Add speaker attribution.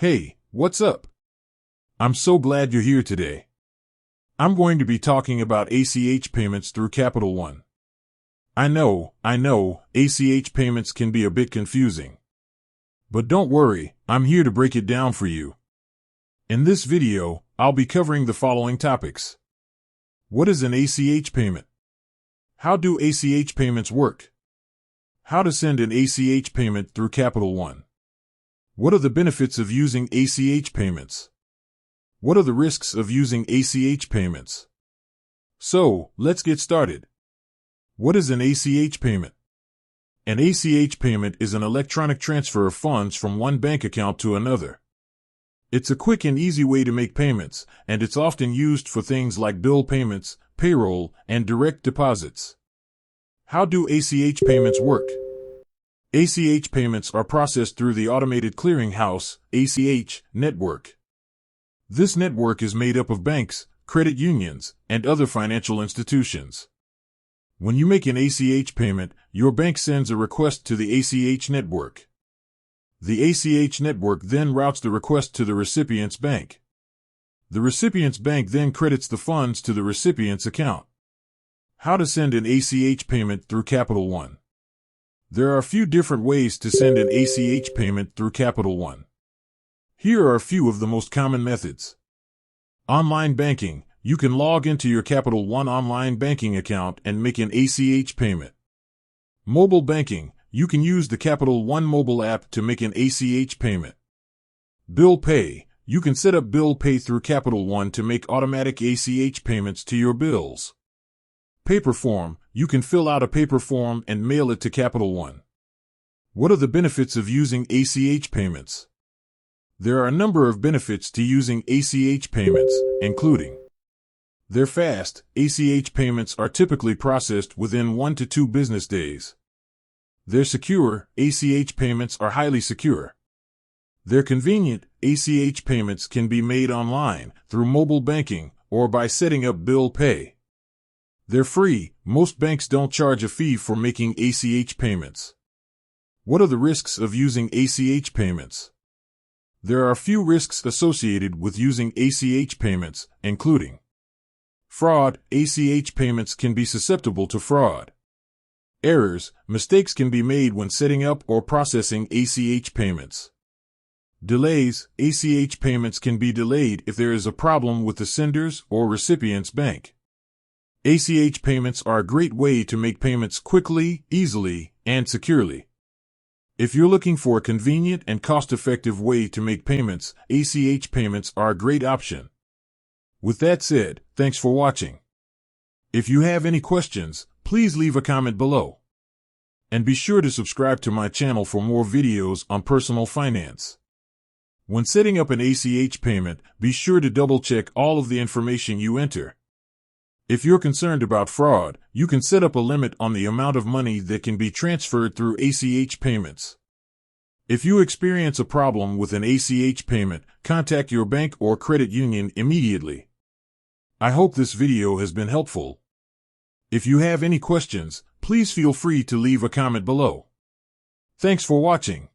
Speaker 1: Hey, what's up? I'm so glad you're here today. I'm going to be talking about ACH payments through Capital One. I know, ACH payments can be a bit confusing. But don't worry, I'm here to break it down for you. In this video, I'll be covering the following topics. What is an ACH payment? How do ACH payments work? How to send an ACH payment through Capital One. What are the benefits of using ACH payments? What are the risks of using ACH payments? So, let's get started. What is an ACH payment? An ACH payment is an electronic transfer of funds from one bank account to another. It's a quick and easy way to make payments, and it's often used for things like bill payments, payroll, and direct deposits. How do ACH payments work? ACH payments are processed through the Automated Clearing House (ACH) network. This network is made up of banks, credit unions, and other financial institutions. When you make an ACH payment, your bank sends a request to the ACH network. The ACH network then routes the request to the recipient's bank. The recipient's bank then credits the funds to the recipient's account. How to send an ACH payment through Capital One. There are a few different ways to send an ACH payment through Capital One. Here are a few of the most common methods. Online banking. You can log into your Capital One online banking account and make an ACH payment. Mobile banking. You can use the Capital One mobile app to make an ACH payment. Bill pay. You can set up bill pay through Capital One to make automatic ACH payments to your bills. Paper form. You can fill out a paper form and mail it to Capital One. What are the benefits of using ACH payments? There are a number of benefits to using ACH payments, including: they're fast. ACH payments are typically processed within 1 to 2 business days. They're secure. ACH payments are highly secure. They're convenient. ACH payments can be made online, through mobile banking, or by setting up bill pay. They're free. Most banks don't charge a fee for making ACH payments. What are the risks of using ACH payments? There are a few risks associated with using ACH payments, including fraud. ACH payments can be susceptible to fraud. Errors. Mistakes can be made when setting up or processing ACH payments. Delays. ACH payments can be delayed if there is a problem with the sender's or recipient's bank. ACH payments are a great way to make payments quickly, easily, and securely. If you're looking for a convenient and cost-effective way to make payments, ACH payments are a great option. With that said, thanks for watching. If you have any questions, please leave a comment below. And be sure to subscribe to my channel for more videos on personal finance. When setting up an ACH payment, be sure to double-check all of the information you enter. If you're concerned about fraud, you can set up a limit on the amount of money that can be transferred through ACH payments. If you experience a problem with an ACH payment, contact your bank or credit union immediately. I hope this video has been helpful. If you have any questions, please feel free to leave a comment below. Thanks for watching.